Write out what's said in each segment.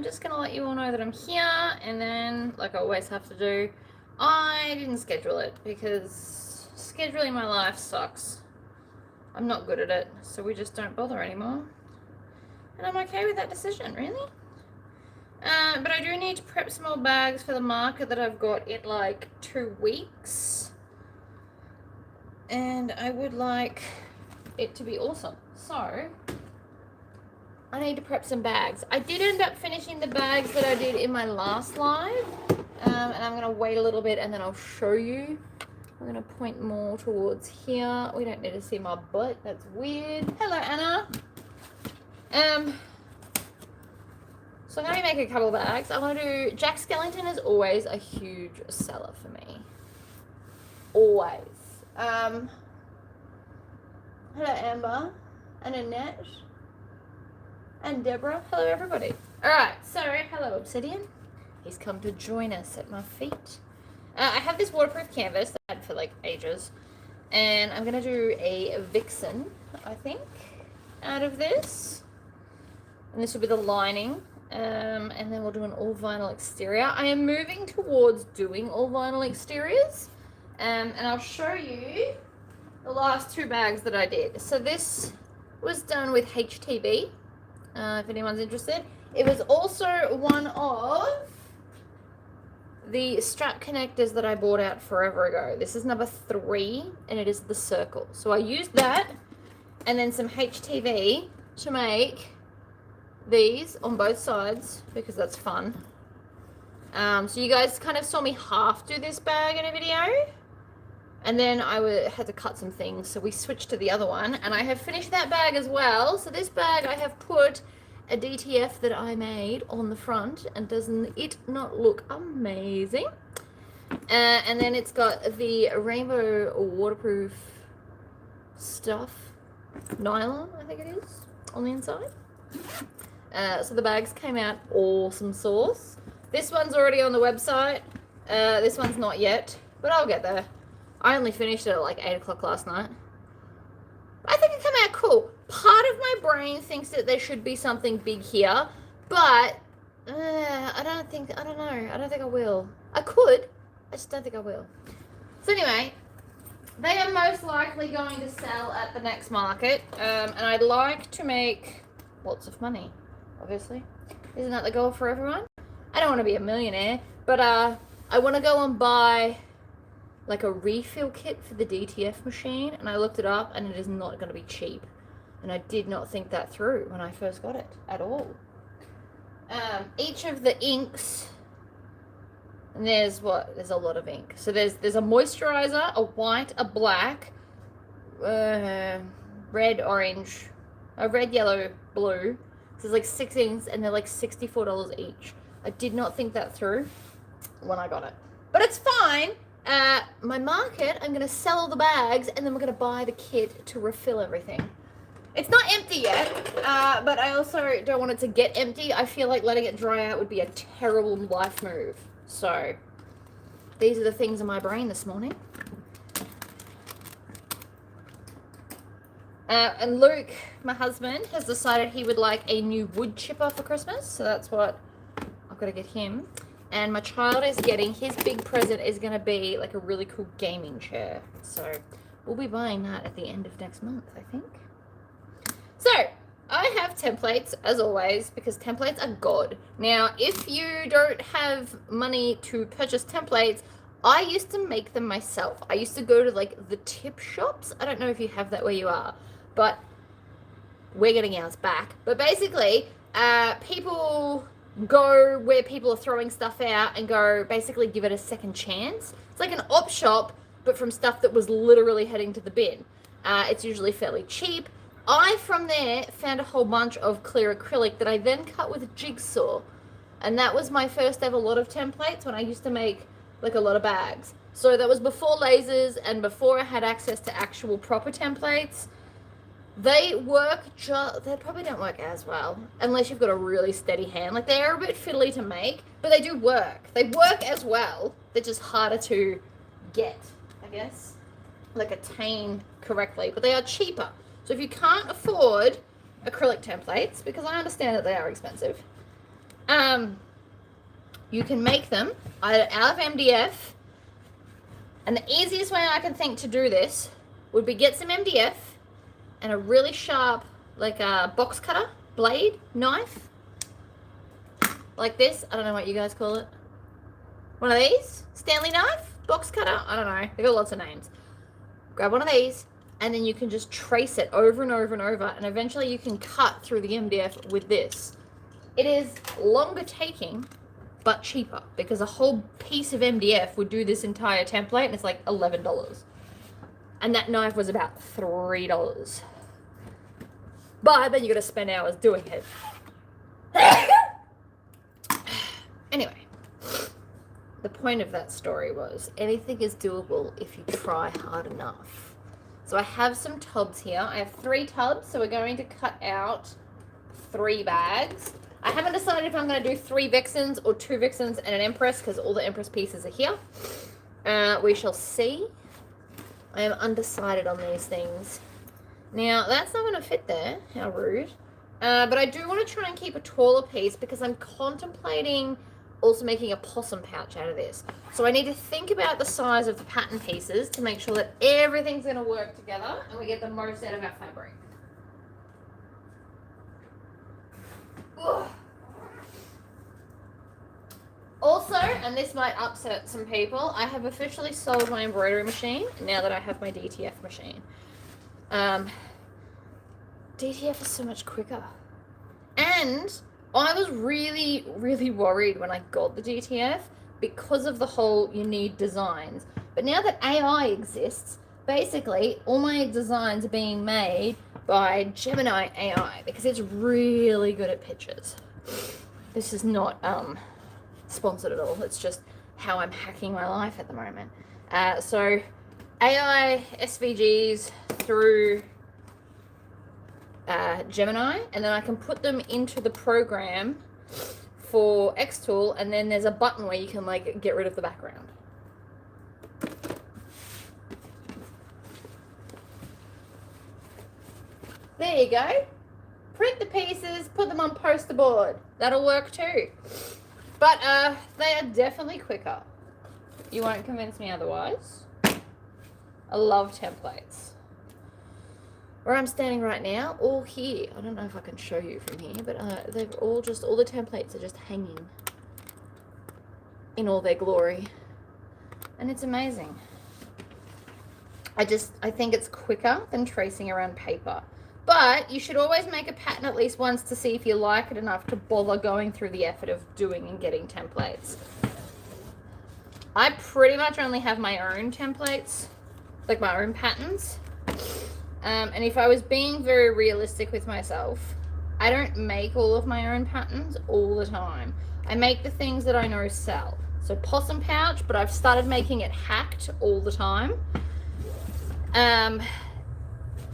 just going to let you all know that I'm here, and then, like I always have to do, I didn't schedule it because scheduling my life sucks. I'm not good at it, so we just don't bother anymore. And I'm okay with that decision, really. But I do need to prep some more bags for the market that I've got in like 2 weeks. And I would like it to be awesome. So I need to prep some bags. I did end up finishing the bags that I did in my last live. And I'm going to wait a little bit and then I'll show you. I'm going to point more towards here. We don't need to see my butt. That's weird. Hello, Anna. So I'm going to make a couple bags. I want to do... Jack Skellington is always a huge seller for me. Always. Hello, Amber. And Annette. And Deborah. Hello, everybody. Alright, so hello, Obsidian. He's come to join us at my feet. I have this waterproof canvas that I had for like ages. And I'm going to do a vixen, I think, out of this. And this will be the lining. And then we'll do an all vinyl exterior. I am moving towards doing all vinyl exteriors. And I'll show you the last 2 bags that I did. So this was done with HTV, if anyone's interested. It was also one of the strap connectors that I bought out forever ago. This is number 3, and it is the circle. So I used that and then some HTV to make these on both sides because that's fun. So you guys kind of saw me half do this bag in a video, and then I had to cut some things, so we switched to the other one, and I have finished that bag as well. So this bag I have put a DTF that I made on the front, and doesn't it not look amazing? And then it's got the rainbow waterproof stuff, nylon I think it is, on the inside. So the bags came out awesome sauce. This one's already on the website. This one's not yet, but I'll get there. I only finished it at like 8 o'clock last night. I think it came out cool. Part of my brain thinks that there should be something big here, but I don't think I will. I could, I just don't think I will. So anyway, they are most likely going to sell at the next market, and I'd like to make lots of money, obviously. Isn't that the goal for everyone? I don't want to be a millionaire, but I want to go and buy like a refill kit for the DTF machine, and I looked it up and it is not going to be cheap, and I did not think that through when I first got it at all. Each of the inks, and there's a lot of ink. So there's a moisturizer, a white, a black, red, orange, a red, yellow, blue. So there's like 6 inks, and they're like $64 each. I did not think that through when I got it, but it's fine. My market, I'm going to sell all the bags, and then we're going to buy the kit to refill everything. It's not empty yet, but I also don't want it to get empty. I feel like letting it dry out would be a terrible life move. So these are the things in my brain this morning. And Luke, my husband, has decided he would like a new wood chipper for Christmas. So that's what I've got to get him. And my child is getting, his big present is going to be like a really cool gaming chair. So we'll be buying that at the end of next month, I think. So I have templates, as always, because templates are God. Now, if you don't have money to purchase templates, I used to make them myself. I used to go to like the tip shops. I don't know if you have that where you are, but we're getting ours back. But basically, people go where people are throwing stuff out and go basically give it a second chance. It's like an op shop, but from stuff that was literally heading to the bin. It's usually fairly cheap. I, from there, found a whole bunch of clear acrylic that I then cut with a jigsaw. And that was my first ever lot of templates when I used to make like a lot of bags. So that was before lasers and before I had access to actual proper templates. They work, they probably don't work as well, unless you've got a really steady hand. Like, they are a bit fiddly to make, but they do work. They work as well. They're just harder to get, I guess, like attain correctly, but they are cheaper. So if you can't afford acrylic templates, because I understand that they are expensive, You can make them out of MDF. And the easiest way I can think to do this would be get some MDF and a really sharp, like a box cutter blade knife. Like this. I don't know what you guys call it. One of these. Stanley knife? Box cutter? I don't know. They've got lots of names. Grab one of these and then you can just trace it over and over and over, and eventually you can cut through the MDF with this. It is longer taking, but cheaper, because a whole piece of MDF would do this entire template, and it's like $11. And that knife was about $3. But then you gotta spend hours doing it. Anyway, the point of that story was anything is doable if you try hard enough. So I have some tubs here. I have 3 tubs, so we're going to cut out 3 bags. I haven't decided if I'm going to do 3 Vixens or 2 Vixens and an Empress, because all the Empress pieces are here. We shall see. I am undecided on these things. Now, that's not going to fit there. How rude. But I do want to try and keep a taller piece, because I'm contemplating also making a possum pouch out of this. So I need to think about the size of the pattern pieces to make sure that everything's going to work together and we get the most out of our fabric. Ugh. Also, and this might upset some people, I have officially sold my embroidery machine now that I have my DTF machine. DTF is so much quicker. And I was really, really worried when I got the DTF because of the whole you need designs. But now that AI exists, basically all my designs are being made by Gemini AI because it's really good at pictures. This is not sponsored at all. It's just how I'm hacking my life at the moment. So AI SVGs through Gemini, and then I can put them into the program for Xtool, and then there's a button where you can like get rid of the background. There you go. Print the pieces, put them on poster board. That'll work too. But they are definitely quicker. You won't convince me otherwise. I love templates. Where I'm standing right now, all here, I don't know if I can show you from here, but they've all the templates are just hanging in all their glory. And it's amazing. I think it's quicker than tracing around paper. But you should always make a pattern at least once to see if you like it enough to bother going through the effort of doing and getting templates. I pretty much only have my own templates, like my own patterns. And if I was being very realistic with myself, I don't make all of my own patterns all the time. I make the things that I know sell. So possum pouch, but I've started making it hacked all the time.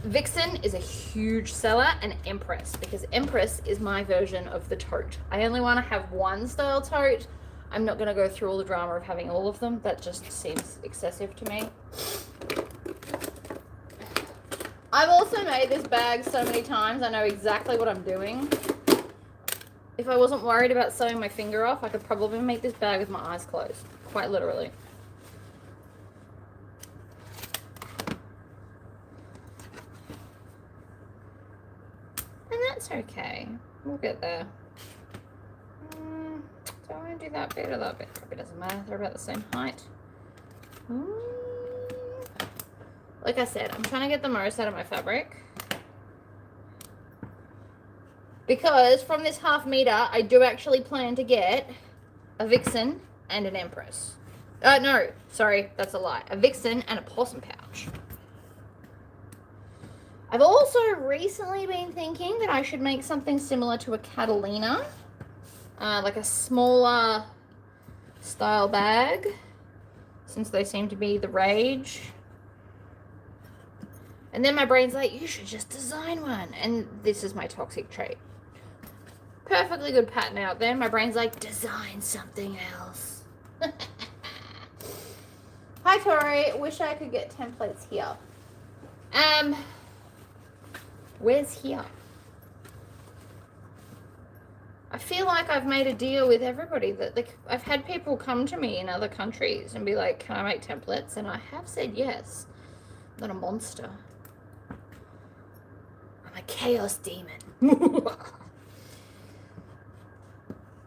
Vixen is a huge seller, and Empress, because Empress is my version of the tote. I only want to have one style tote. I'm not going to go through all the drama of having all of them. That just seems excessive to me. I've also made this bag so many times, I know exactly what I'm doing. If I wasn't worried about sewing my finger off, I could probably make this bag with my eyes closed, quite literally. And that's okay. We'll get there. Do I want to do that bit or that bit? Probably doesn't matter. They're about the same height. Like I said, I'm trying to get the most out of my fabric. Because from this 1/2 meter, I do actually plan to get a Vixen and an Empress. No, sorry, that's a lie. A Vixen and a possum pouch. I've also recently been thinking that I should make something similar to a Catalina. Like a smaller style bag, since they seem to be the rage. And then my brain's like, you should just design one. And this is my toxic trait. Perfectly good pattern out there. My brain's like, design something else. Hi, Tori. Wish I could get templates here. Where's here? I feel like I've made a deal with everybody that like I've had people come to me in other countries and be like, can I make templates? And I have said yes. I'm not a monster. I'm a chaos demon.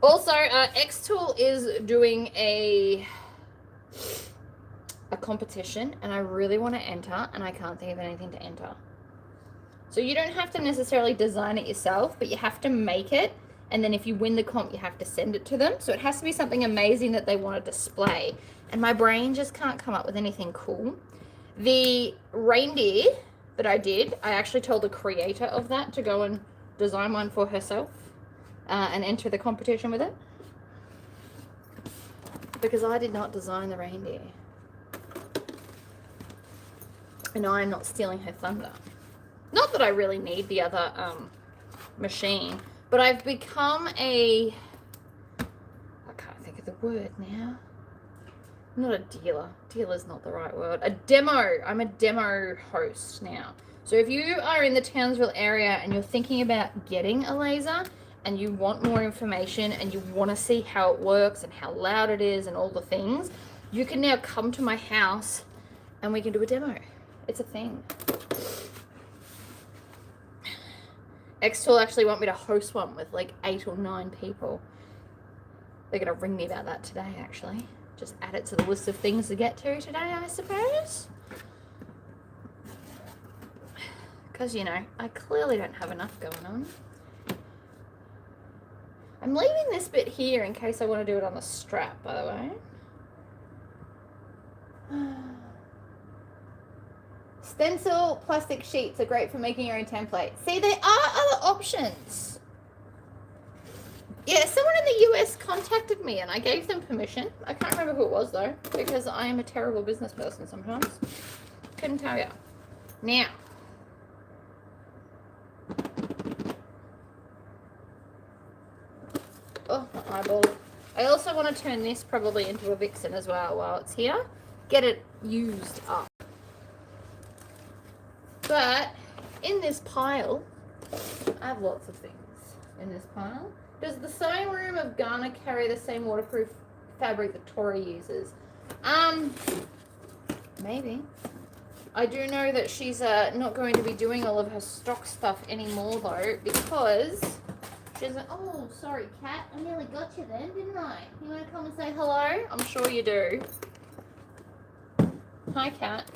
Also, Xtool is doing a competition and I really want to enter and I can't think of anything to enter. So you don't have to necessarily design it yourself, but you have to make it. And then if you win the comp, you have to send it to them. So it has to be something amazing that they want to display. And my brain just can't come up with anything cool. The reindeer that I did, I actually told the creator of that to go and design one for herself and enter the competition with it. Because I did not design the reindeer. And I'm not stealing her thunder. Not that I really need the other machine, but I've become I can't think of the word now. I'm not a dealer. Dealer's not the right word. A demo. I'm a demo host now. So if you are in the Townsville area and you're thinking about getting a laser and you want more information and you want to see how it works and how loud it is and all the things, you can now come to my house and we can do a demo. It's a thing. Xtool actually want me to host one with like 8 or 9 people. They're going to ring me about that today, actually. Just add it to the list of things to get to today, I suppose. Because, you know, I clearly don't have enough going on. I'm leaving this bit here in case I want to do it on the strap, by the way. Stencil plastic sheets are great for making your own template. See, there are other options. Yeah, someone in the US contacted me and I gave them permission. I can't remember who it was though, because I am a terrible business person sometimes. Couldn't tell you. Now. Oh, my eyeball. I also want to turn this probably into a vixen as well while it's here. Get it used up. But in this pile, I have lots of things in this pile. Does the sewing room of Ghana carry the same waterproof fabric that Tori uses? Maybe. I do know that she's not going to be doing all of her stock stuff anymore though, because she's oh, sorry, Kat. I nearly got you then, didn't I? You want to come and say hello? I'm sure you do. Hi, Kat.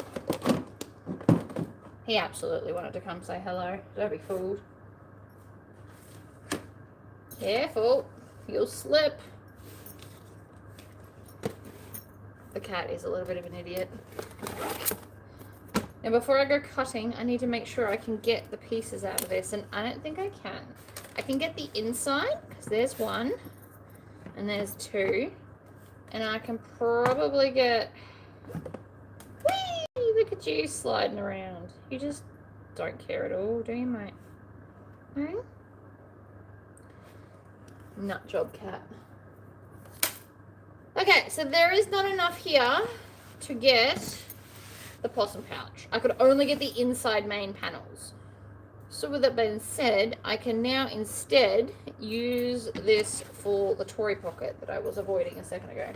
He absolutely wanted to come say hello. Don't be fooled. Careful. You'll slip. The cat is a little bit of an idiot. Now before I go cutting, I need to make sure I can get the pieces out of this. And I don't think I can. I can get the inside, because there's 1. And there's 2. And I can probably get... Whee! Look at you sliding around. You just don't care at all, do you, mate? No? Nut job, cat. Okay, so there is not enough here to get the possum pouch. I could only get the inside main panels. So with that being said, I can now instead use this for the Tory pocket that I was avoiding a second ago.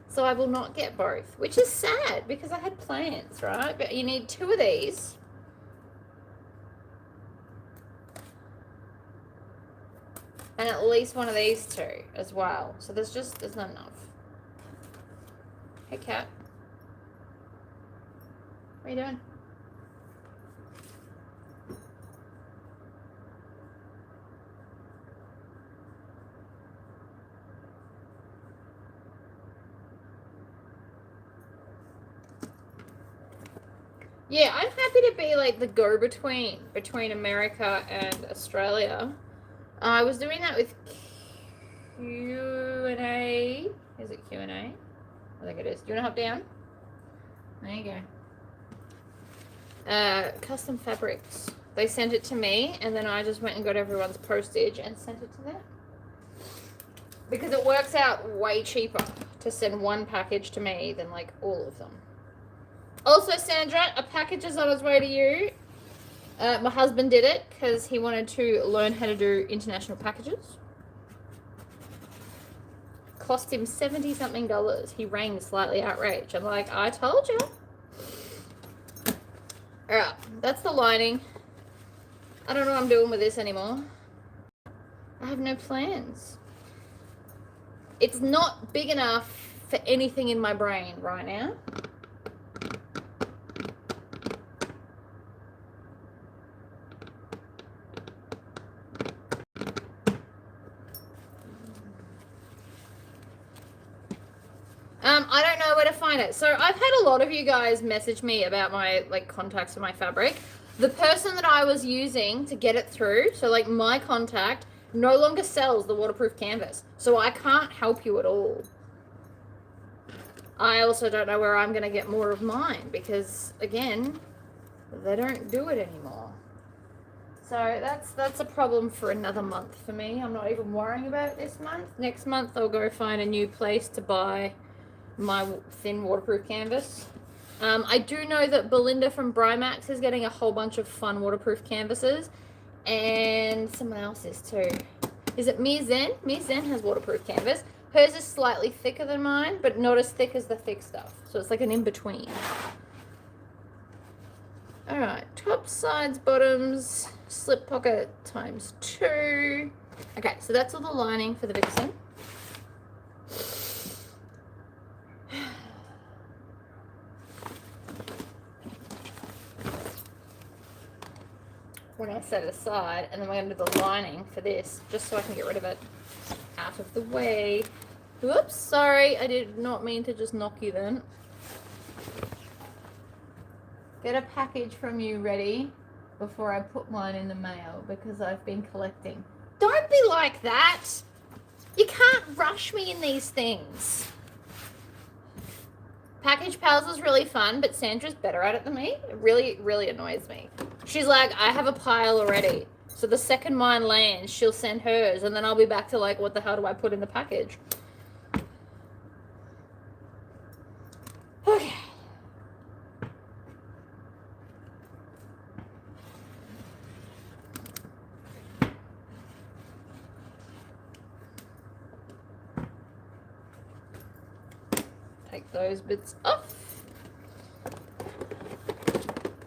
So I will not get both, which is sad because I had plans, right? But you need 2 of these. And at least 1 of these 2 as well. So there's not enough. Hey, cat. What are you doing? Yeah, I'm happy to be like the go-between between America and Australia. I was doing that with Q&A. Is it Q&A? I think it is. Do you want to hop down? There you go. Custom fabrics. They sent it to me, and then I just went and got everyone's postage and sent it to them. Because it works out way cheaper to send 1 package to me than like all of them. Also, Sandra, a package is on its way to you. My husband did it because he wanted to learn how to do international packages. Cost him $70-something. He rang slightly outraged. I'm like, I told you. Alright, that's the lining. I don't know what I'm doing with this anymore. I have no plans. It's not big enough for anything in my brain right now. I don't know where to find it. So I've had a lot of you guys message me about my contacts for my fabric. The person that I was using to get it through, so my contact no longer sells the waterproof canvas. So I can't help you at all. I also don't know where I'm going to get more of mine because, again, they don't do it anymore. So that's a problem for another month for me. I'm not even worrying about it this month. Next month I'll go find a new place to buy my thin waterproof canvas. I do know that Belinda from Brymax is getting a whole bunch of fun waterproof canvases, and someone else is too. Is it Mir Zen? Mir Zen has waterproof canvas. Hers is slightly thicker than mine, but not as thick as the thick stuff. So it's like an in-between. Alright, tops, sides, bottoms, slip pocket times 2. Okay, so that's all the lining for the Vixen. We're going to set it aside, and then we're going to do the lining for this, just so I can get rid of it out of the way. Whoops, sorry, I did not mean to just knock you then. Get a package from you ready before I put mine in the mail, because I've been collecting. Don't be like that! You can't rush me in these things. Package Pals is really fun, but Sandra's better at it than me. It really, really annoys me. She's like, I have a pile already. So the second mine lands, she'll send hers, and then I'll be back to what the hell do I put in the package? Okay. Take those bits off.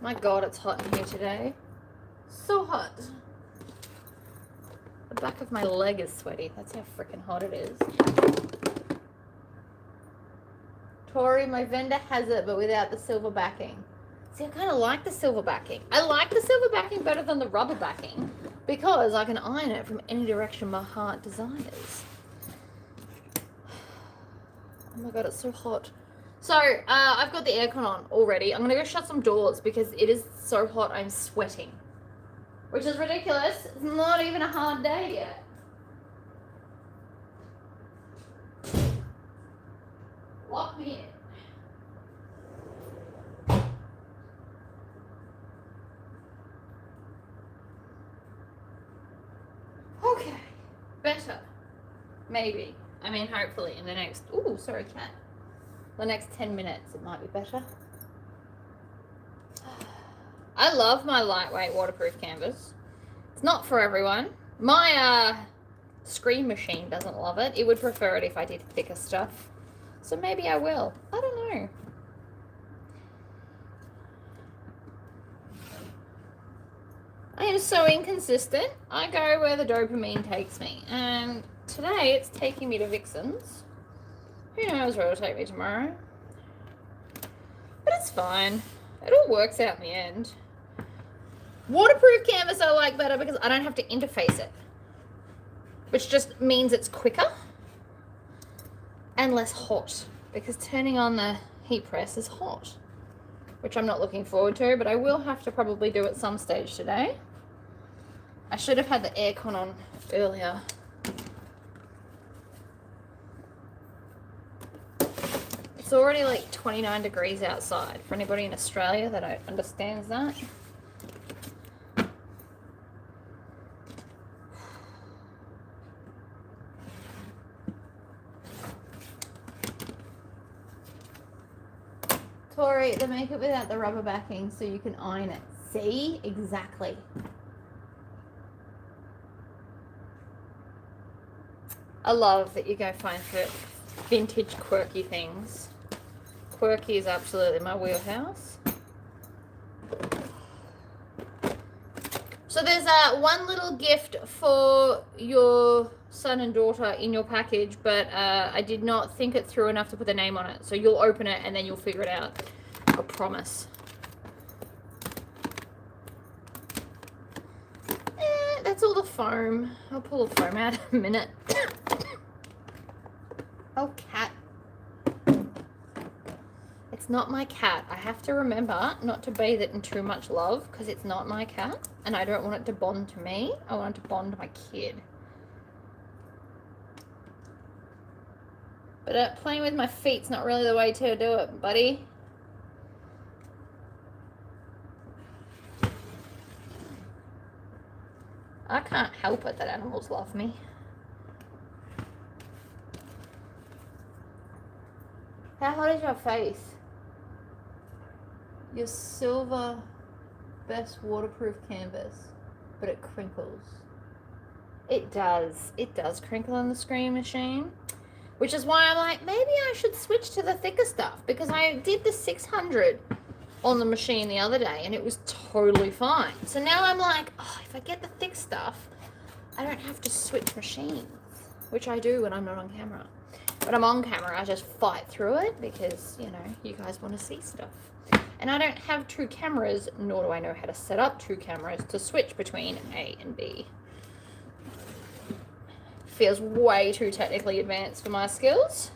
My God, it's hot in here today. So hot. The back of my leg is sweaty. That's how freaking hot it is. Tori, my vendor has it, but without the silver backing. See, I kind of like the silver backing. I like the silver backing better than the rubber backing because I can iron it from any direction my heart desires. Oh my God, it's so hot. So, I've got the aircon on already. I'm going to go shut some doors because it is so hot I'm sweating. Which is ridiculous. It's not even a hard day yet. Lock me in. Okay. Better. Maybe. I mean, hopefully in the next... Ooh, sorry, cat. The next 10 minutes it might be better. I love my lightweight waterproof canvas. It's not for everyone. My screen machine doesn't love it. It would prefer it if I did thicker stuff. So maybe I will. I don't know. I am so inconsistent. I go where the dopamine takes me. And today it's taking me to Vixen's. Who knows where it'll take me tomorrow? But it's fine. It all works out in the end. Waterproof canvas I like better because I don't have to interface it. Which just means it's quicker and less hot. Because turning on the heat press is hot. Which I'm not looking forward to, but I will have to probably do at some stage today. I should have had the aircon on earlier. It's already like 29 degrees outside for anybody in Australia that understands that. Tori, they make it without the rubber backing so you can iron it See? Exactly. I love that you go find for vintage quirky things. Quirky is absolutely my wheelhouse. So there's one little gift for your son and daughter in your package, but I did not think it through enough to put the name on it. So you'll open it and then you'll figure it out. I promise. That's all the foam. I'll pull the foam out in a minute. Oh, cat. It's not my cat. I have to remember not to bathe it in too much love because it's not my cat and I don't want it to bond to me. I want it to bond to my kid. But playing with my feet's not really the way to do it, buddy. I can't help it that animals love me. How hot is your face? Your silver best waterproof canvas, but it crinkles. It does. It does crinkle on the screen machine, which is why I'm like, maybe I should switch to the thicker stuff because I did the 600 on the machine the other day and it was totally fine. So now I'm like, oh, if I get the thick stuff, I don't have to switch machines, which I do when I'm not on camera. When I'm on camera, I just fight through it because, you know, you guys want to see stuff. And I don't have two cameras, nor do I know how to set up two cameras to switch between A and B. Feels way too technically advanced for my skills.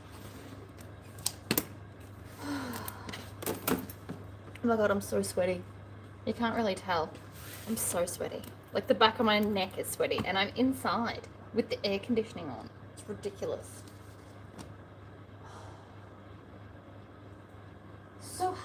Oh my god, I'm so sweaty. You can't really tell. I'm so sweaty. Like the back of my neck is sweaty and I'm inside with the air conditioning on. It's ridiculous. So hot.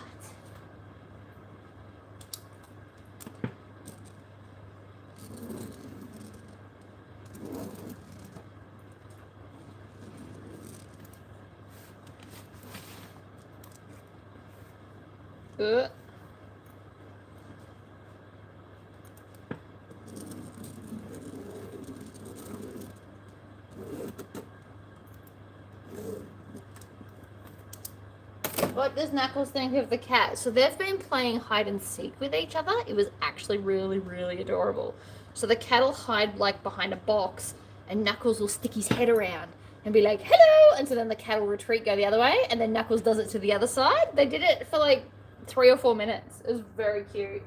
What does Knuckles think of the cat? So they've been playing hide and seek with each other. It was actually really, really adorable. So the cat will hide like behind a box and Knuckles will stick his head around and be like, hello. And so then the cat will retreat, go the other way. And then Knuckles does it to the other side. They did it for like 3 or 4 minutes. It was very cute.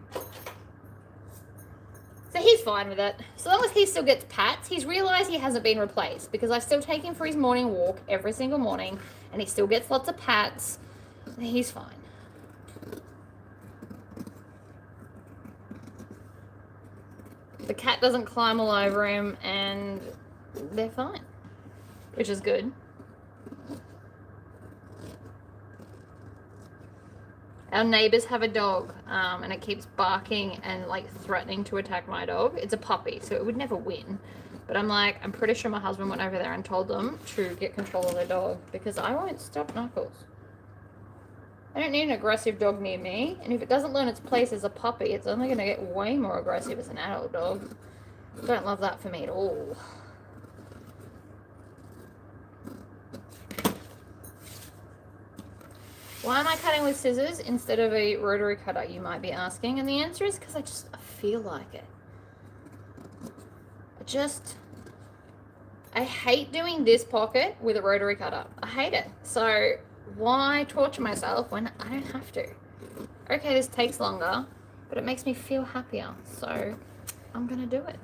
So he's fine with it. So long as he still gets pats, he's realized he hasn't been replaced because I still take him for his morning walk every single morning and he still gets lots of pats. He's fine. The cat doesn't climb all over him and they're fine, which is good. Our neighbors have a dog and it keeps barking and like threatening to attack my dog. It's a puppy, so it would never win. But I'm like, I'm pretty sure my husband went over there and told them to get control of their dog because I won't stop Knuckles. I don't need an aggressive dog near me, and if it doesn't learn its place as a puppy, it's only going to get way more aggressive as an adult dog. Don't love that for me at all. Why am I cutting with scissors instead of a rotary cutter, you might be asking? And the answer is because I feel like it. I hate doing this pocket with a rotary cutter. I hate it. So why torture myself when I don't have to? Okay, this takes longer, but it makes me feel happier. So I'm going to do it.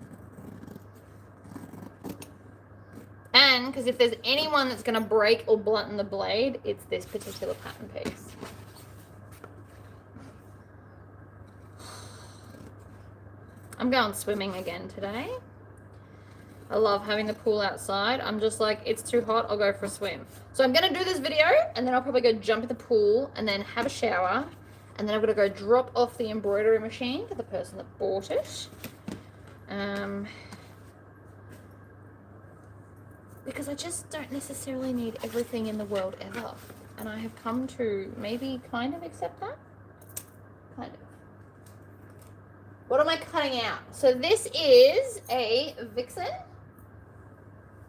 And because if there's anyone that's going to break or blunten the blade, it's this particular pattern piece. I'm going swimming again today. I love having the pool outside. I'm just like, it's too hot, I'll go for a swim. So I'm going to do this video, and then I'll probably go jump in the pool, and then have a shower, and then I'm going to go drop off the embroidery machine to the person that bought it. Because I just don't necessarily need everything in the world ever. And I have come to maybe kind of accept that. Kind of. What am I cutting out? So this is a Vixen.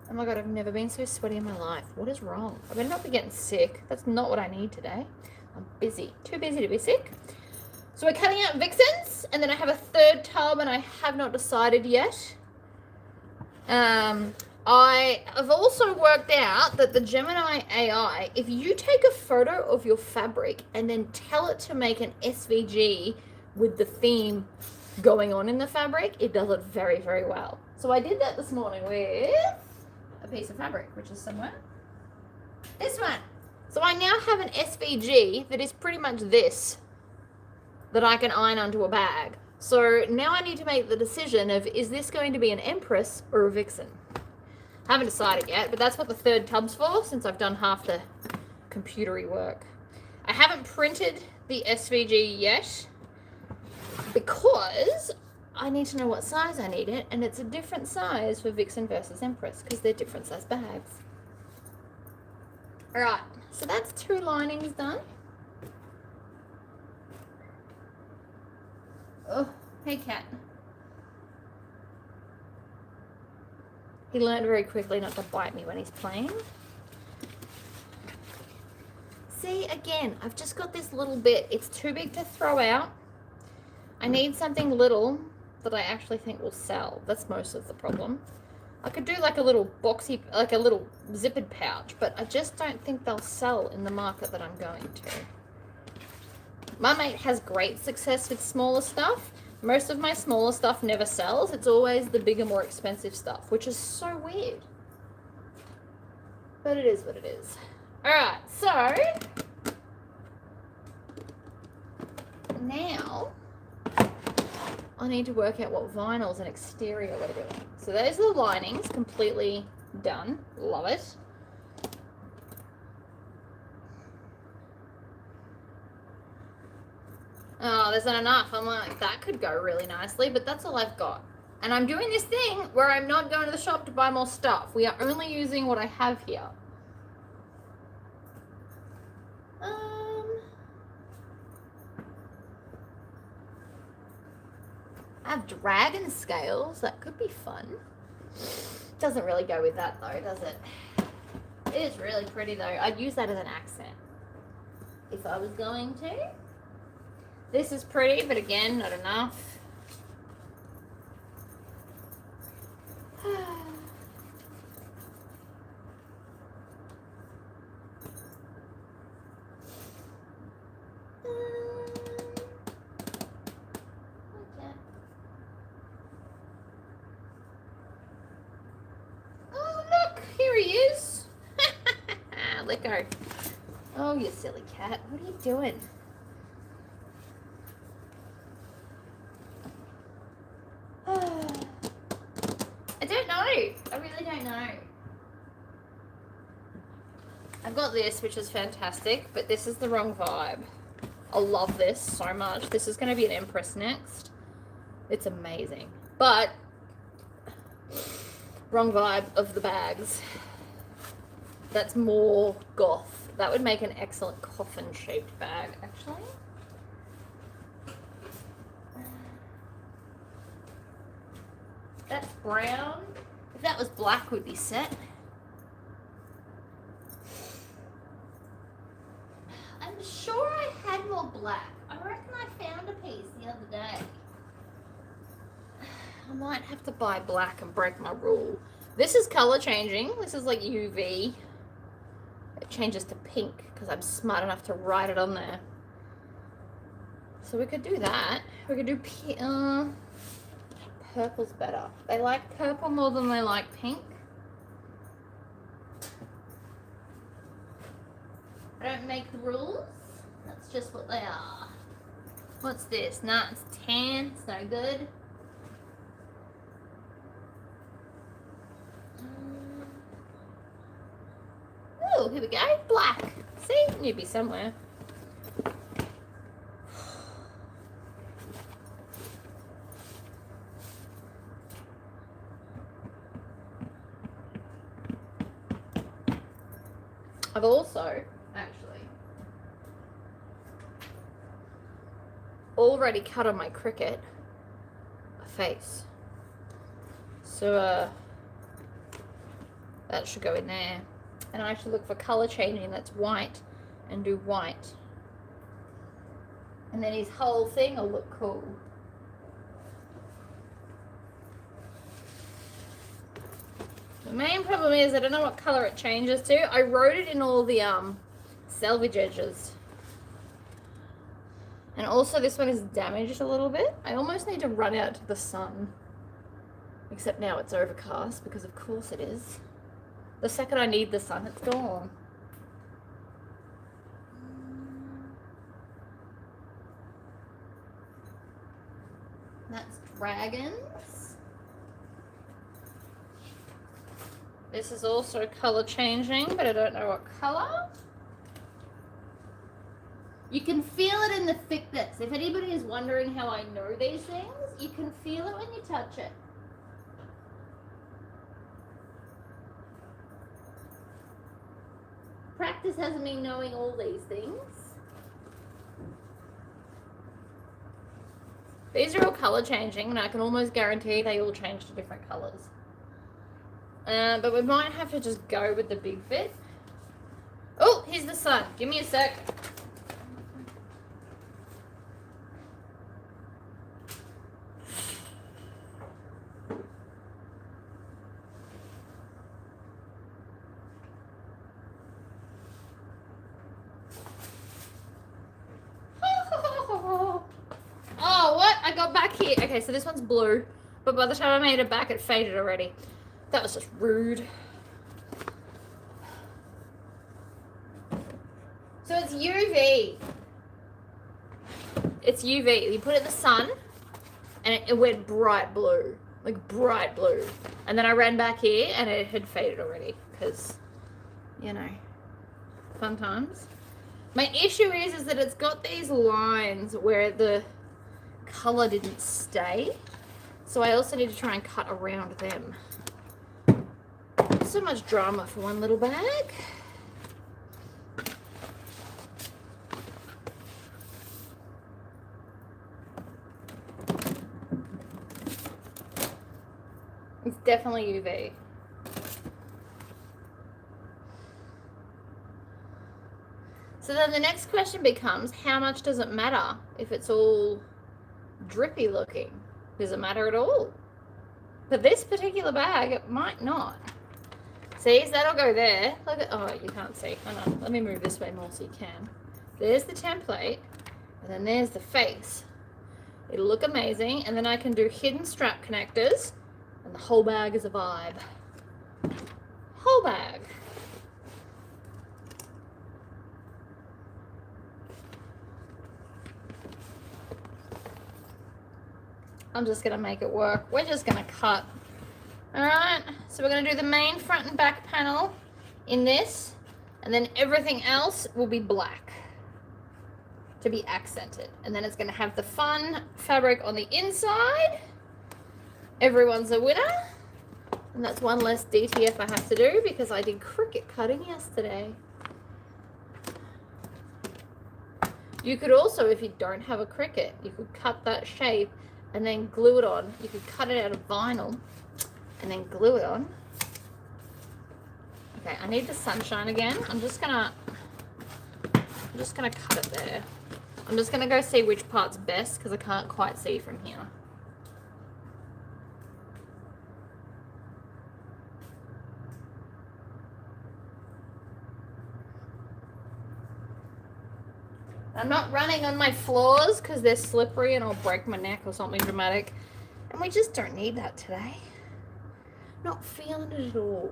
Oh my God, I've never been so sweaty in my life. What is wrong? I better not be getting sick. That's not what I need today. I'm busy. Too busy to be sick. So we're cutting out Vixens, and then I have a third tub, and I have not decided yet. I have also worked out that the Gemini AI, if you take a photo of your fabric and then tell it to make an SVG with the theme going on in the fabric, it does it very, very well. So I did that this morning with a piece of fabric, which is somewhere. This one. So I now have an SVG that is pretty much this, that I can iron onto a bag. So now I need to make the decision of, is this going to be an Empress or a Vixen? Haven't decided yet, but that's what the third tub's for, since I've done half the computery work. I haven't printed the SVG yet because I need to know what size I need it, and it's a different size for Vixen versus Empress because they're different size bags. All right, so that's 2 linings done. Oh, hey cat. He learned very quickly not to bite me when he's playing. See, again, I've just got this little bit. It's too big to throw out. I need something little that I actually think will sell. That's most of the problem. I could do like a little boxy, like a little zippered pouch, but I just don't think they'll sell in the market that I'm going to. My mate has great success with smaller stuff. Most of my smaller stuff never sells. It's always the bigger, more expensive stuff, which is so weird. But it is what it is. All right, so now I need to work out what vinyls and exterior we're doing. So those are the linings, completely done. Love it. Oh, there's not enough. I'm like, that could go really nicely, but that's all I've got. And I'm doing this thing where I'm not going to the shop to buy more stuff. We are only using what I have here. I have dragon scales. That could be fun. Doesn't really go with that though, does it? It is really pretty though. I'd use that as an accent if I was going to. This is pretty, but again, not enough. Oh, look, here he is. Let go. Oh, you silly cat. What are you doing? I don't know. I really don't know. I've got this, which is fantastic, but this is the wrong vibe. I love this so much. This is going to be an Empress next. It's amazing. But wrong vibe of the bags. That's more goth. That would make an excellent coffin-shaped bag, actually. That's brown. If that was black, would be set. I'm sure I had more black. I reckon I found a piece the other day. I might have to buy black and break my rule. This is color changing. This is like UV. It changes to pink because I'm smart enough to write it on there. So we could do that. We could do purple's better. They like purple more than they like pink. I don't make the rules. That's just what they are. What's this? Nah, it's tan. It's no good. Oh, here we go. Black. See? You'd be somewhere. I've also, actually, already cut on my Cricut face. So that should go in there. And I should look for color changing that's white and do white. And then his whole thing will look cool. The main problem is I don't know what color it changes to. I wrote it in all the selvage edges. And also this one is damaged a little bit. I almost need to run out to the sun. Except now it's overcast, because of course it is. The second I need the sun, it's gone. That's dragons. This is also color changing, but I don't know what color. You can feel it in the thickness. If anybody is wondering how I know these things, you can feel it when you touch it. Practice hasn't been knowing all these things. These are all color changing, and I can almost guarantee they all change to different colors. But we might have to just go with the big bit. Oh, here's the sun. Give me a sec. Oh, what? I got back here. Okay, so this one's blue, but by the time I made it back, it faded already. That was just rude. So it's UV. It's UV. You put it in the sun, and it went bright blue. Like bright blue. And then I ran back here, and it had faded already. Because, you know, fun times. My issue is that it's got these lines where the color didn't stay. So I also need to try and cut around them. So much drama for one little bag. It's definitely UV. So then the next question becomes, how much does it matter if it's all drippy looking? Does it matter at all? For this particular bag, it might not. See, so that'll go there. Look at, oh, you can't see. Hang on, let me move this way more so you can. There's the template, and then there's the face. It'll look amazing, and then I can do hidden strap connectors, and the whole bag is a vibe. Whole bag. I'm just gonna make it work. We're just gonna cut. All right, so we're gonna do the main front and back panel in this, and then everything else will be black to be accented. And then it's gonna have the fun fabric on the inside. Everyone's a winner. And that's one less DTF I have to do because I did Cricut cutting yesterday. You could also, if you don't have a Cricut, you could cut that shape and then glue it on. You could cut it out of vinyl and then glue it on. Okay, I need the sunshine again. I'm just gonna cut it there. I'm just gonna go see which part's best because I can't quite see from here. I'm not running on my floors because they're slippery and I'll break my neck or something dramatic. And we just don't need that today. Not feeling it at all.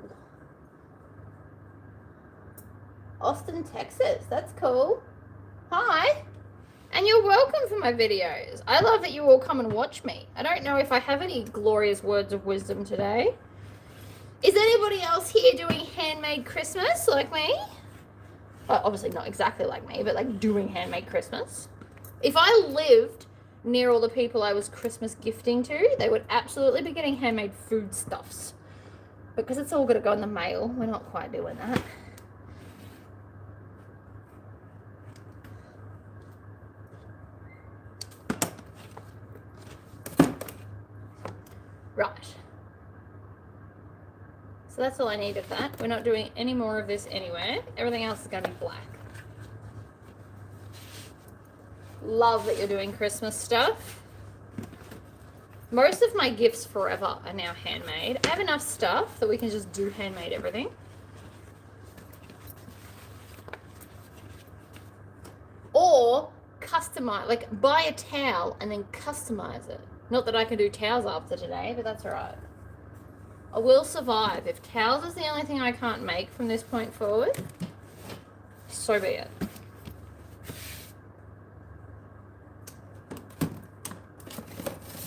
Austin, Texas. That's cool. Hi. And you're welcome for my videos. I love that you all come and watch me. I don't know if I have any glorious words of wisdom today. Is anybody else here doing handmade Christmas like me? Well, obviously not exactly like me, but like doing handmade Christmas. If I lived near all the people I was Christmas gifting to, they would absolutely be getting handmade foodstuffs. Because it's all going to go in the mail, we're not quite doing that. So that's all I need of that. We're not doing any more of this anywhere. Everything else is going to be black. Love that you're doing Christmas stuff. Most of my gifts forever are now handmade. I have enough stuff that we can just do handmade everything. Or customize, like buy a towel and then customize it. Not that I can do towels after today, but that's all right. I will survive. If towels is the only thing I can't make from this point forward, so be it.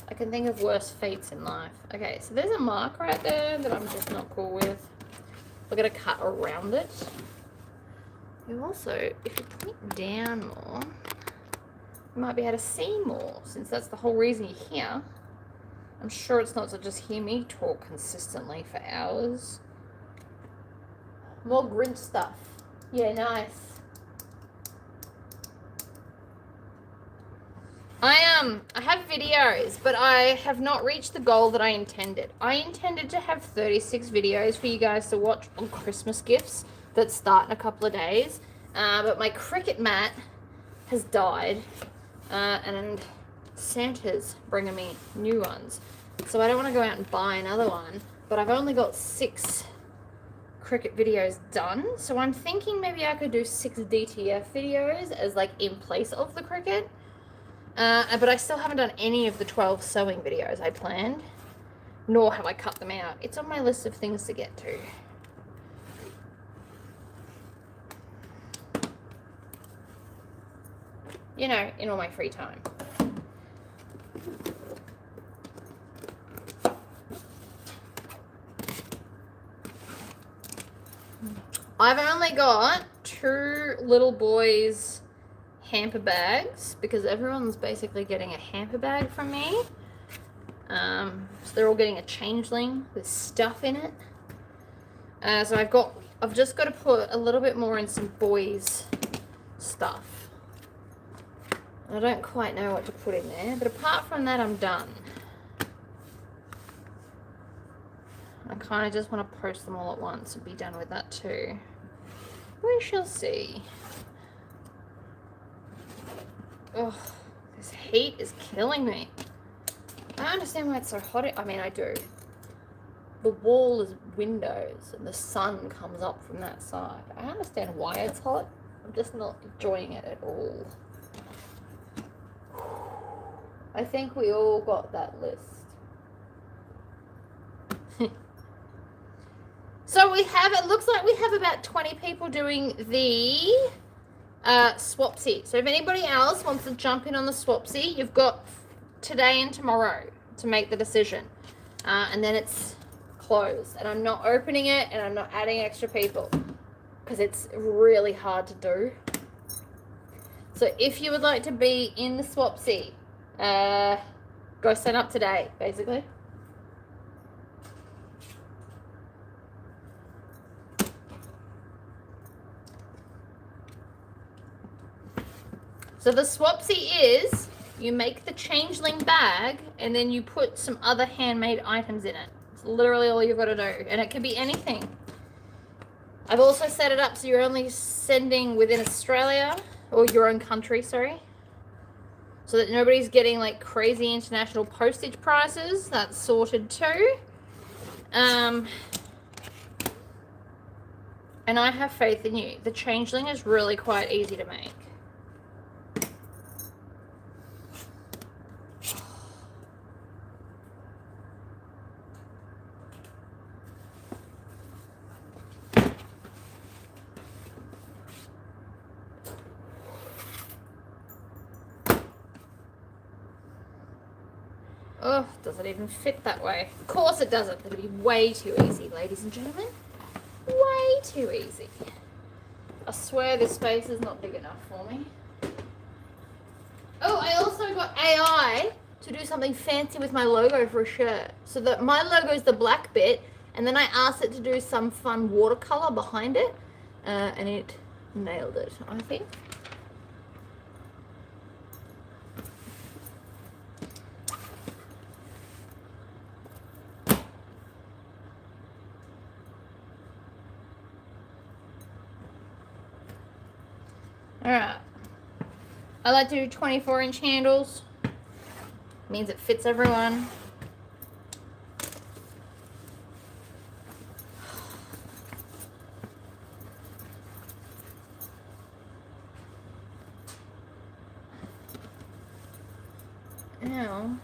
I can think of worse fates in life. Okay, so there's a mark right there that I'm just not cool with. We're going to cut around it. You also, if you point down more, you might be able to see more, since that's the whole reason you're here. I'm sure it's not to just hear me talk consistently for hours. More Grinch stuff. Yeah, nice. I have videos, but I have not reached the goal that I intended. I intended to have 36 videos for you guys to watch on Christmas gifts that start in a couple of days. But my Cricut mat has died, and Santa's bringing me new ones. So I don't want to go out and buy another one, but I've only got 6 Cricut videos done. So I'm thinking maybe I could do 6 DTF videos as like in place of the Cricut. But I still haven't done any of the 12 sewing videos I planned, nor have I cut them out. It's on my list of things to get to. You know, in all my free time. I've only got 2 little boys' hamper bags because everyone's basically getting a hamper bag from me. So they're all getting a changeling with stuff in it. So I've just got to put a little bit more in some boys' stuff. I don't quite know what to put in there, but apart from that, I'm done. I kind of just want to post them all at once and be done with that too. We shall see. Oh, this heat is killing me. I don't understand why it's so hot. I mean, I do. The wall is windows and the sun comes up from that side. I understand why it's hot. I'm just not enjoying it at all. I think we all got that list. So it looks like we have about 20 people doing the Swapsy. So if anybody else wants to jump in on the Swapsy, you've got today and tomorrow to make the decision. And then it's closed. And I'm not opening it and I'm not adding extra people because it's really hard to do. So if you would like to be in the Swapsy, go sign up today, basically. So the Swapsy is, you make the changeling bag and then you put some other handmade items in it. It's literally all you've got to do. And it can be anything. I've also set it up so you're only sending within Australia, or your own country, sorry. So that nobody's getting like crazy international postage prices. That's sorted too. And I have faith in you. The changeling is really quite easy to make. Oh, does it even fit that way? Of course it doesn't. It'll be way too easy, ladies and gentlemen. Way too easy. I swear this space is not big enough for me. Oh, I also got AI to do something fancy with my logo for a shirt. So that my logo is the black bit, and then I asked it to do some fun watercolor behind it, and it nailed it, I think. Alright. I like to do 24-inch handles. Means it fits everyone. Now,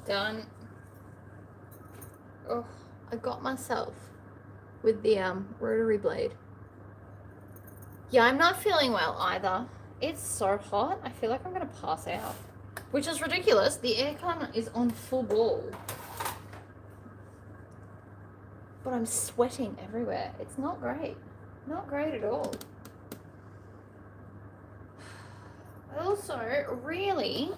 done. Oh, I got myself with the rotary blade. Yeah, I'm not feeling well either. It's so hot. I feel like I'm gonna pass out, which is ridiculous. The aircon is on full ball, but I'm sweating everywhere. It's not great. Not great at all. Also, really,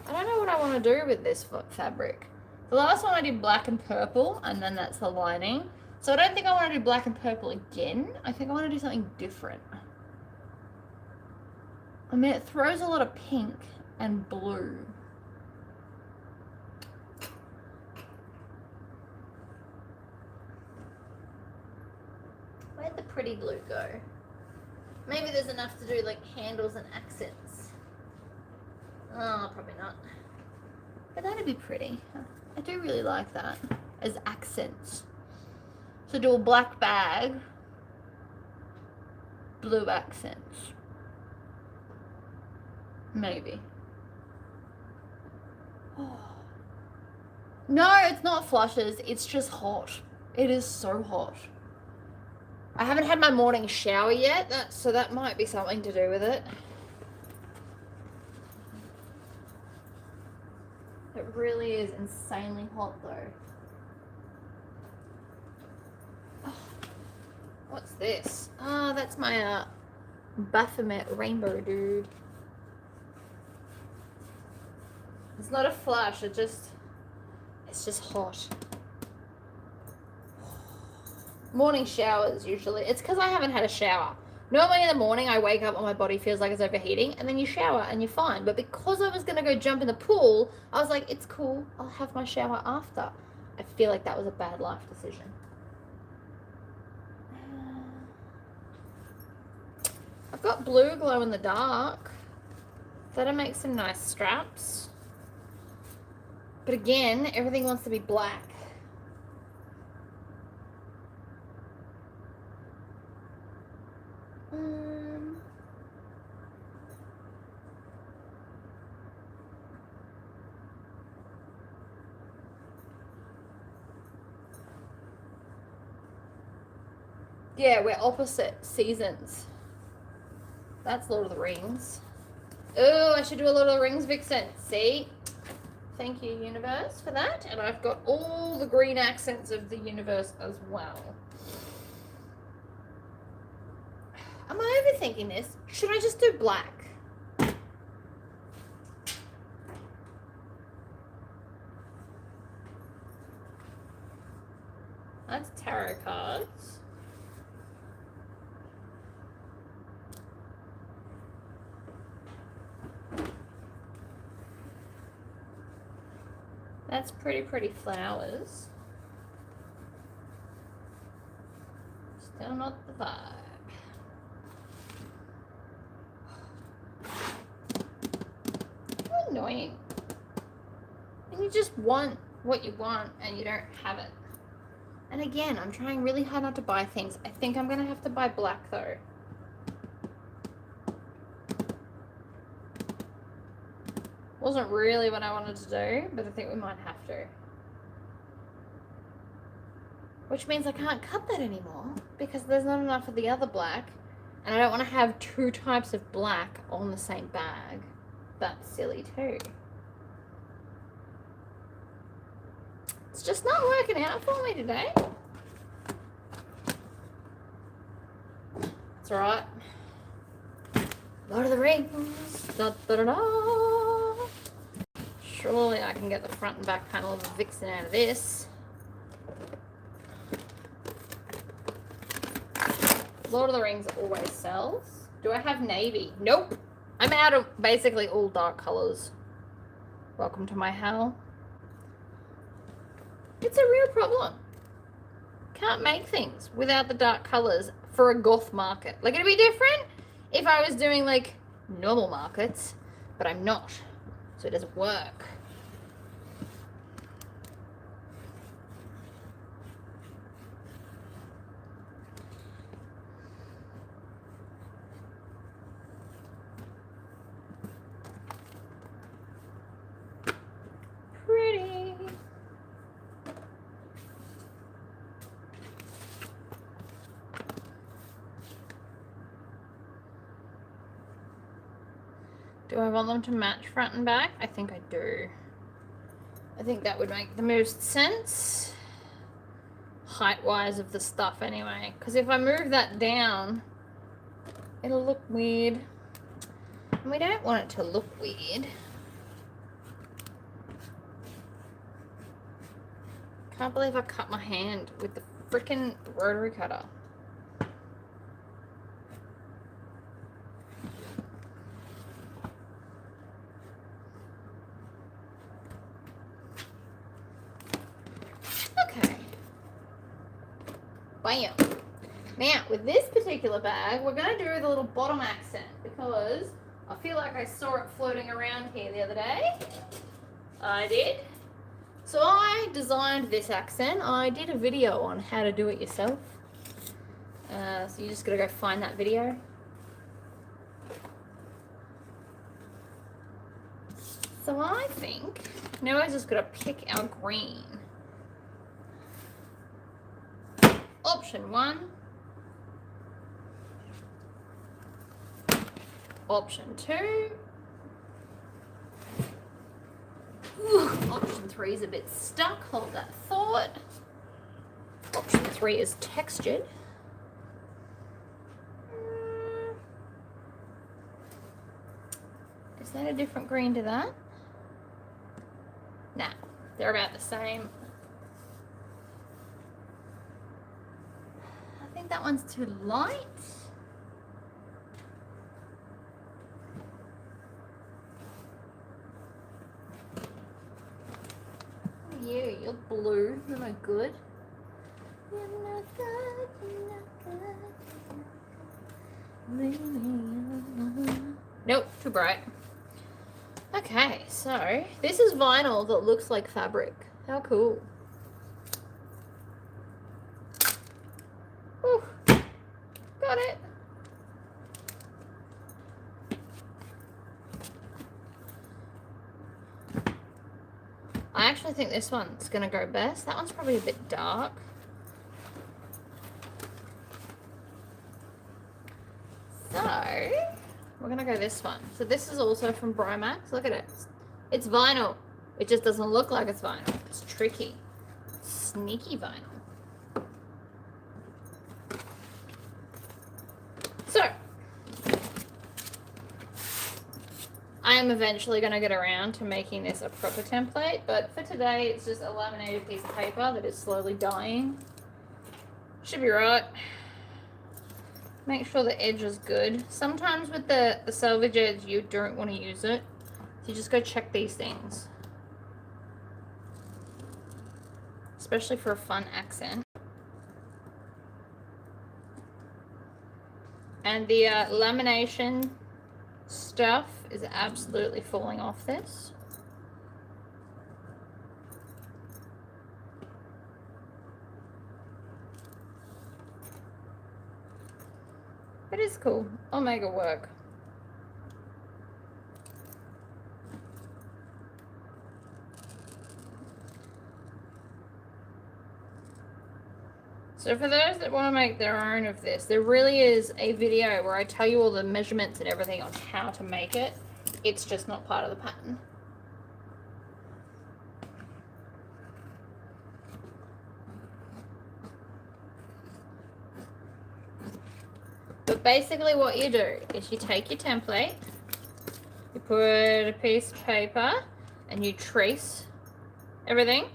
I don't know what I want to do with this fabric. The last one I did black and purple, and then that's the lining. So I don't think I want to do black and purple again. I think I want to do something different. I mean, it throws a lot of pink and blue. Where'd the pretty blue go? Maybe there's enough to do like handles and accents. Oh, probably not. But that'd be pretty. I do really like that as accents. So do a black bag, blue accents. Maybe. Oh. No, it's not flushes. It's just hot. It is so hot. I haven't had my morning shower yet, so that might be something to do with it. It really is insanely hot though. Oh, what's this? Oh, that's my Baphomet rainbow dude. It's not a flush, it's just hot. Morning showers usually. It's because I haven't had a shower. Normally in the morning I wake up and my body feels like it's overheating, and then you shower and you're fine. But because I was going to go jump in the pool, I was like, it's cool. I'll have my shower after. I feel like that was a bad life decision. I've got blue glow in the dark. That'll make some nice straps. But again, everything wants to be black. Yeah, we're opposite seasons. That's Lord of the Rings. Oh, I should do a Lord of the Rings vixen. See? Thank you, universe, for that. And I've got all the green accents of the universe as well. Am I overthinking this? Should I just do black? That's tarot cards. That's pretty flowers. Still not the vibe. How annoying. And you just want what you want and you don't have it. And again, I'm trying really hard not to buy things. I think I'm going to have to buy black though. Wasn't really what I wanted to do, but I think we might have to. Which means I can't cut that anymore because there's not enough of the other black. And I don't want to have two types of black on the same bag. That's silly too. It's just not working out for me today. It's alright. Lord of the Rings. Da, da, da, da. Surely I can get the front and back panel of a vixen out of this. Lord of the Rings always sells. Do I have navy? Nope. I'm out of basically all dark colors. Welcome to my hell. It's a real problem. Can't make things without the dark colors for a goth market. Like, it'd be different if I was doing like normal markets, but I'm not, so it doesn't work. Pretty. Do I want them to match front and back? I think I do. I think that would make the most sense. Height-wise of the stuff anyway. Because if I move that down, it'll look weird. And we don't want it to look weird. Can't believe I cut my hand with the frickin' rotary cutter. Okay. Bam. Now, with this particular bag, we're going to do the little bottom accent because I feel like I saw it floating around here the other day. I did. So I designed this accent. I did a video on how to do it yourself. So you just got to go find that video. So I think now I just got to pick our green. Option 1. Option 2. Option 3 is a bit stuck. Hold that thought. Option 3 is textured. Is that a different green to that? Nah, they're about the same. I think that one's too light. You're blue. You're no good. You're not good. You're not good. Nope, too bright. Okay, so this is vinyl that looks like fabric. How cool. Whew. Got it. I actually think this one's going to go best. That one's probably a bit dark. So, we're going to go this one. So this is also from Bromax. Look at it. It's vinyl. It just doesn't look like it's vinyl. It's tricky. Sneaky vinyl. So, I am eventually going to get around to making this a proper template, but for today it's just a laminated piece of paper that is slowly dying. Should be right. Make sure the edge is good. Sometimes with the selvage edge you don't want to use it, so you just go check these things. Especially for a fun accent. And the lamination stuff is absolutely falling off this. It is cool. I'll make it work. So for those that want to make their own of this, there really is a video where I tell you all the measurements and everything on how to make it. It's just not part of the pattern. But basically what you do is you take your template, you put a piece of paper and you trace everything.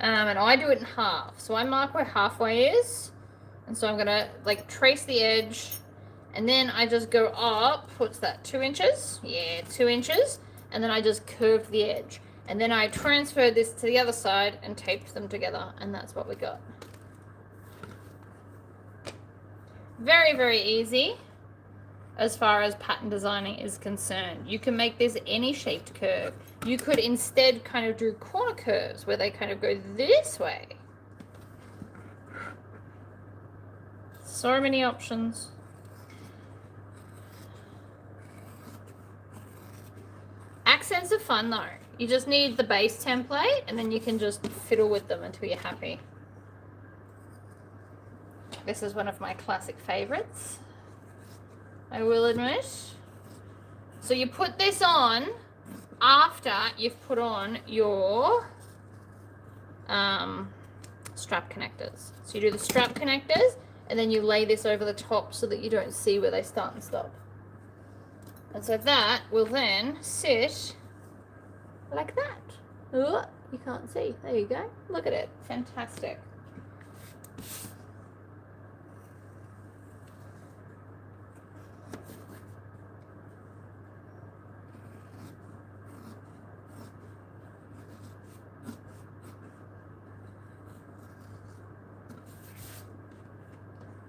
And I do it in half. So I mark where halfway is. And so I'm going to like trace the edge. And then I just go up. What's that? 2 inches? Yeah, 2 inches. and then I just curved the edge. And then I transferred this to the other side and taped them together, and that's what we got. Very, very easy as far as pattern designing is concerned. You can make this any shaped curve. You could instead kind of do corner curves where they kind of go this way. So many options. Accents are fun though. You just need the base template and then you can just fiddle with them until you're happy. This is one of my classic favorites, I will admit. So you put this on after you've put on your strap connectors. So you do the strap connectors and then you lay this over the top so that you don't see where they start and stop. And so that will then sit like that. Oh, you can't see. There you go. Look at it. Fantastic.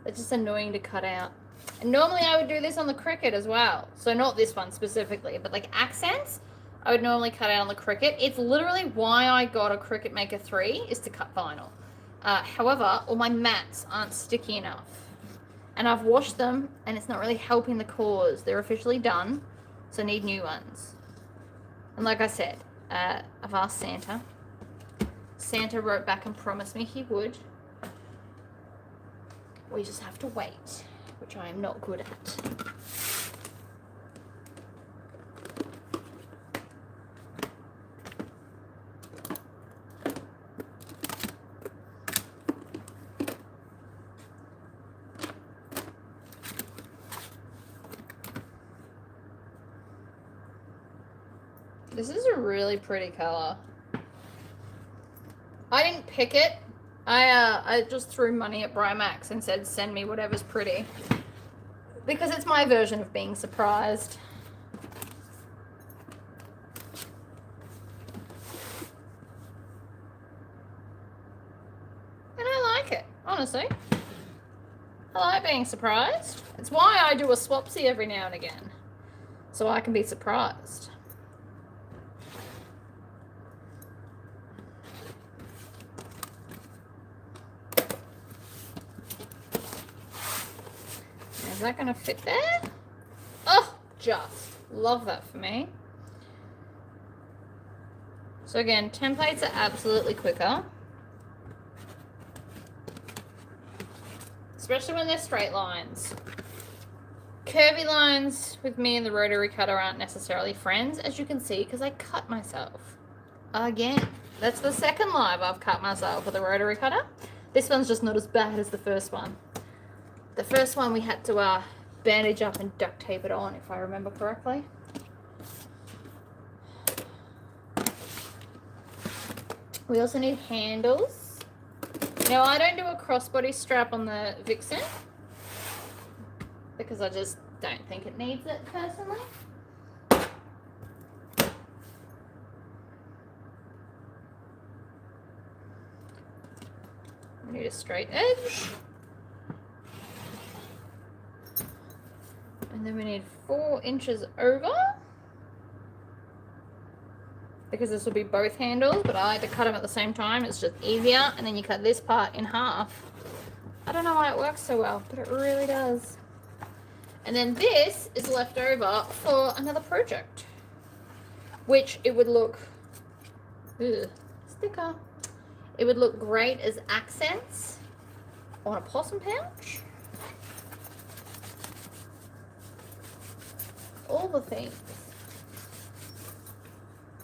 It's just annoying to cut out. And normally I would do this on the Cricut as well. So not this one specifically, but like accents, I would normally cut out on the Cricut. It's literally why I got a Cricut Maker 3 is to cut vinyl. However, all my mats aren't sticky enough. And I've washed them and it's not really helping the cause. They're officially done, so I need new ones. And like I said, I've asked Santa. Santa wrote back and promised me he would. We just have to wait, which I am not good at. This is a really pretty color. I didn't pick it. I just threw money at Brimax and said, send me whatever's pretty. Because it's my version of being surprised. And I like it, honestly. I like being surprised. It's why I do a swapsy every now and again. So I can be surprised. Is that going to fit there? Oh, just love that for me. So again, templates are absolutely quicker. Especially when they're straight lines. Curvy lines with me and the rotary cutter aren't necessarily friends, as you can see, because I cut myself. Again, that's the second live I've cut myself with a rotary cutter. This one's just not as bad as the first one. The first one we had to bandage up and duct tape it on, if I remember correctly. We also need handles. Now, I don't do a crossbody strap on the Vixen because I just don't think it needs it personally. We need a straight edge. And then we need 4 inches over, because this will be both handles, but I like to cut them at the same time. It's just easier. And then you cut this part in half. I don't know why it works so well, but it really does. And then this is left over for another project, which it would look, sticker. It would look great as accents on a possum pouch. All the things.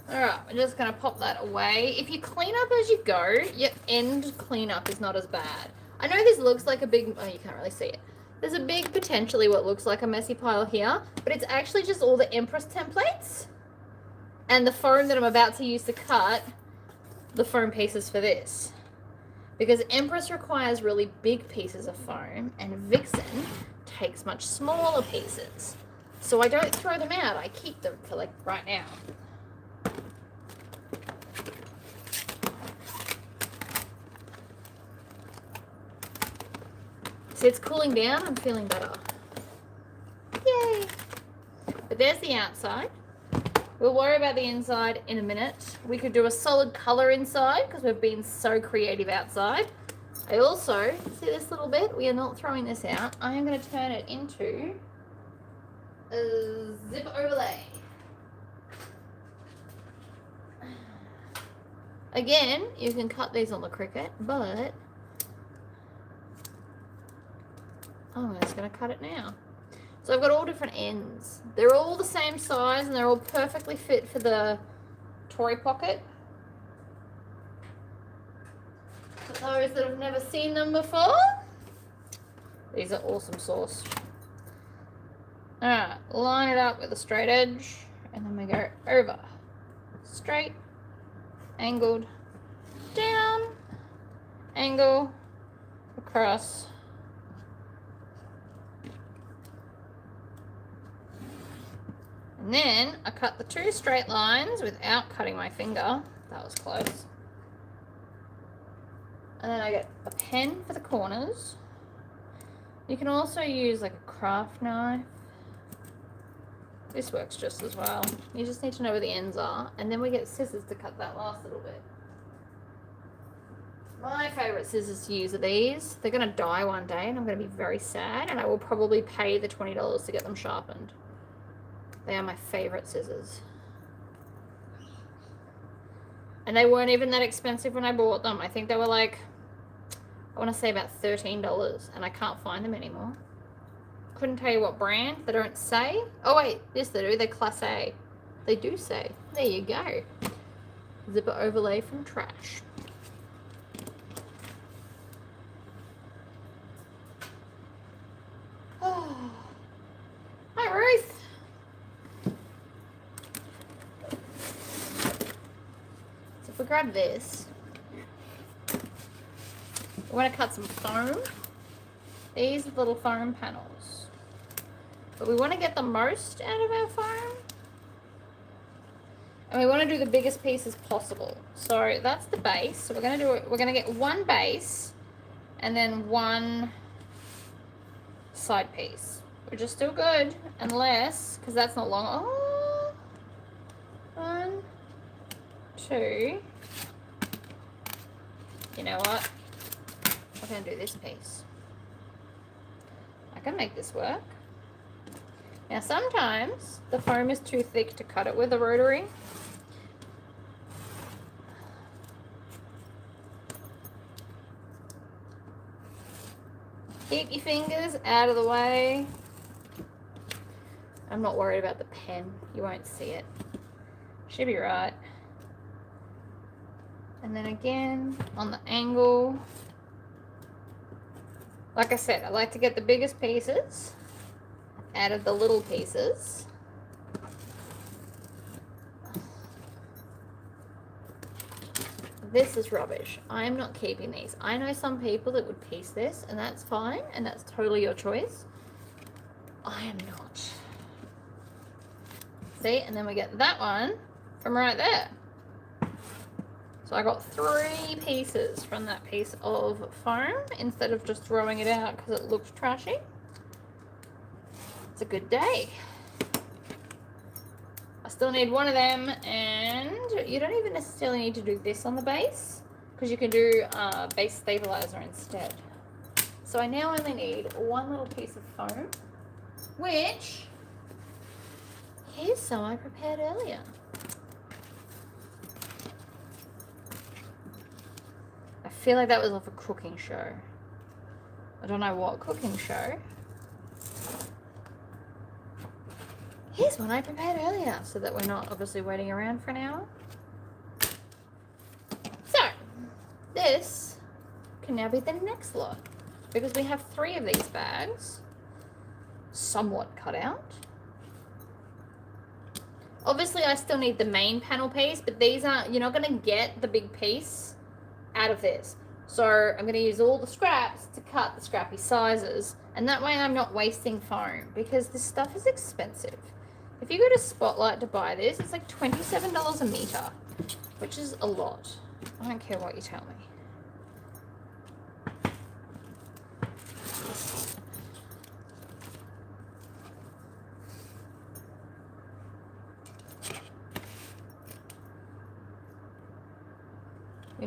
Alright, we're just going to pop that away. If you clean up as you go, your end cleanup is not as bad. I know this looks like a big, oh, you can't really see it. There's a big, potentially what looks like a messy pile here, but it's actually just all the Empress templates and the foam that I'm about to use to cut the foam pieces for this. Because Empress requires really big pieces of foam and Vixen takes much smaller pieces. So I don't throw them out, I keep them for like right now. See, it's cooling down. I'm feeling better. Yay! But there's the outside. We'll worry about the inside in a minute. We could do a solid color inside because we've been so creative outside. I also, see this little bit? We are not throwing this out. I am going to turn it into a zip overlay. Again, you can cut these on the Cricut, but I'm just going to cut it now. So I've got all different ends. They're all the same size and they're all perfectly fit for the Tory pocket. For those that have never seen them before, these are awesome sauce. Alright, line it up with a straight edge and then we go over, straight, angled, down, angle, across. And then I cut the 2 straight lines without cutting my finger. That was close. And then I get a pen for the corners. You can also use like a craft knife. This works just as well. You just need to know where the ends are. And then we get scissors to cut that last little bit. My favourite scissors to use are these. They're going to die one day and I'm going to be very sad. And I will probably pay the $20 to get them sharpened. They are my favourite scissors. And they weren't even that expensive when I bought them. I think they were like, I want to say about $13. And I can't find them anymore. Couldn't tell you what brand. They don't say. Oh wait, yes they do. They're Class A. They do say. There you go. Zipper overlay from Trash. Oh. Hi Ruth. So if we grab this, we want to cut some foam. These are little foam panels. But we want to get the most out of our foam. And we want to do the biggest pieces possible. So that's the base. So we're going to do it. We're going to get one base and then one side piece, which is still good unless, because that's not long. Oh, 1, 2. You know what? I'm going to do this piece. I can make this work. Now sometimes the foam is too thick to cut it with a rotary. Keep your fingers out of the way. I'm not worried about the pen. You won't see it. Should be right. And then again on the angle. Like I said, I like to get the biggest pieces out of the little pieces. This is rubbish. I'm not keeping these. I know some people that would piece this, and that's fine, and that's totally your choice. I am not. See, and then we get that one from right there. So I got 3 pieces from that piece of foam instead of just throwing it out because it looked trashy. It's a good day. I still need one of them, and you don't even necessarily need to do this on the base because you can do base stabilizer instead. So I now only need one little piece of foam, which here's some I prepared earlier. I feel like that was off a cooking show. I don't know what cooking show. Here's one I prepared earlier so that we're not obviously waiting around for an hour. So, this can now be the next lot because we have 3 of these bags somewhat cut out. Obviously, I still need the main panel piece, but these aren't, you're not going to get the big piece out of this. So I'm going to use all the scraps to cut the scrappy sizes, and that way I'm not wasting foam because this stuff is expensive. If you go to Spotlight to buy this, it's like $27 a meter, which is a lot. I don't care what you tell me.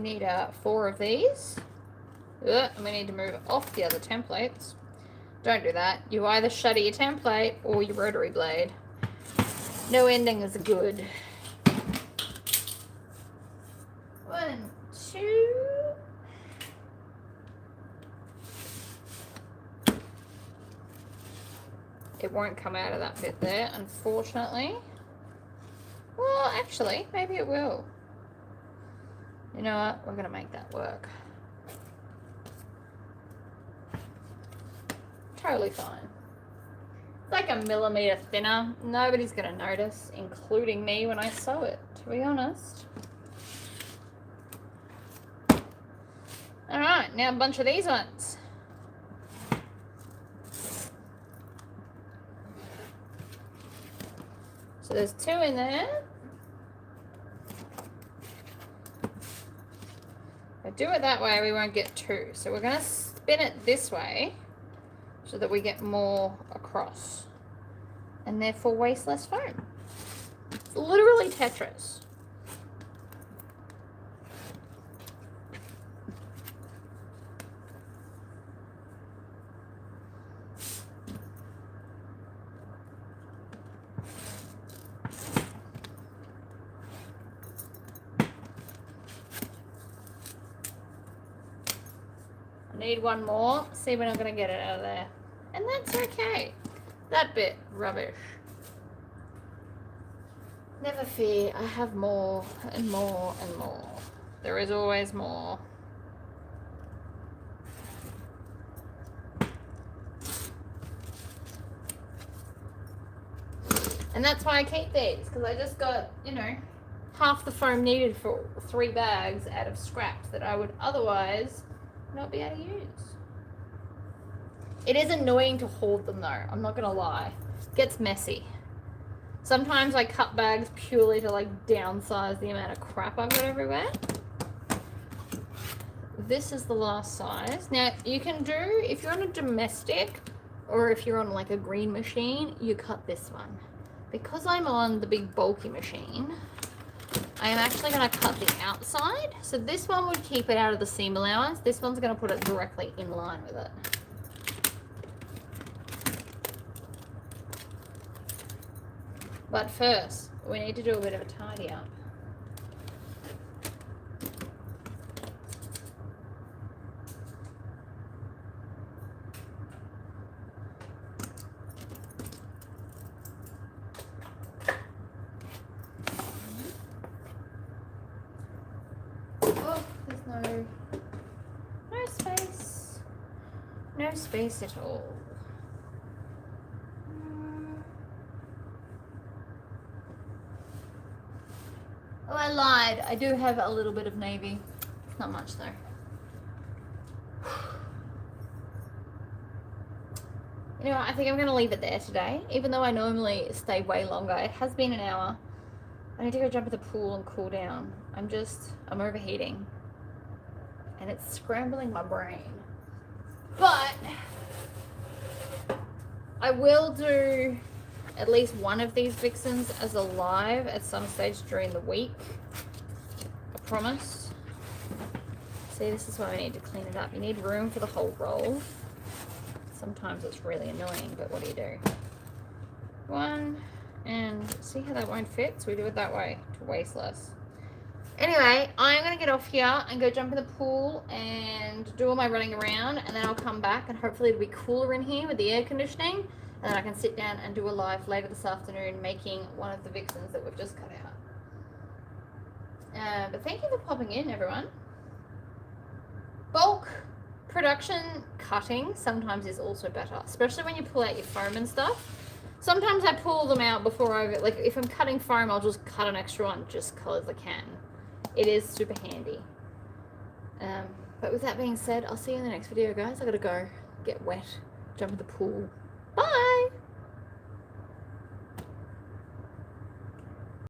We need 4 of these. And we need to move off the other templates. Don't do that. You either shutter your template or your rotary blade. No ending is good. 1, 2. It won't come out of that bit there, unfortunately. Well, actually, maybe it will. You know what? We're going to make that work. Totally fine. It's like a millimeter thinner. Nobody's going to notice, including me when I sew it, to be honest. Alright, now a bunch of these ones. So there's 2 in there. If I do it that way, we won't get 2. So we're going to spin it this way so that we get more across. And therefore waste less foam. It's literally Tetris. Need one more. See, we're not going to get it out of there. And that's okay. That bit, rubbish. Never fear, I have more and more and more. There is always more. And that's why I keep these, because I just got, you know, half the foam needed for 3 bags out of scraps that I would otherwise not be able to use. It is annoying to hold them though, I'm not gonna lie. It gets messy. Sometimes I cut bags purely to like downsize the amount of crap I've got everywhere. This is the last size. Now you can do, if you're on a domestic or if you're on like a green machine, you cut this one. Because I'm on the big bulky machine, I am actually going to cut the outside. So this one would keep it out of the seam allowance. This one's going to put it directly in line with it. But first, we need to do a bit of a tidy up. No space at all. Oh, I lied. I do have a little bit of navy. It's not much though. You know what? I think I'm going to leave it there today. Even though I normally stay way longer. It has been an hour. I need to go jump in the pool and cool down. I'm overheating. And it's scrambling my brain. But I will do at least one of these Vixens as a live at some stage during the week. I promise. See, this is why we need to clean it up. You need room for the whole roll. Sometimes it's really annoying, but what do you do? One, and see how that won't fit? So we do it that way to waste less. Anyway, I'm going to get off here and go jump in the pool and do all my running around, and then I'll come back and hopefully it'll be cooler in here with the air conditioning, and then I can sit down and do a live later this afternoon making one of the Vixens that we've just cut out. But thank you for popping in, everyone. Bulk production cutting sometimes is also better, especially when you pull out your foam and stuff. Sometimes I pull them out before like if I'm cutting foam, I'll just cut an extra one just because I can. It is super handy. But with that being said, I'll see you in the next video, guys. I gotta go get wet, jump in the pool. Bye!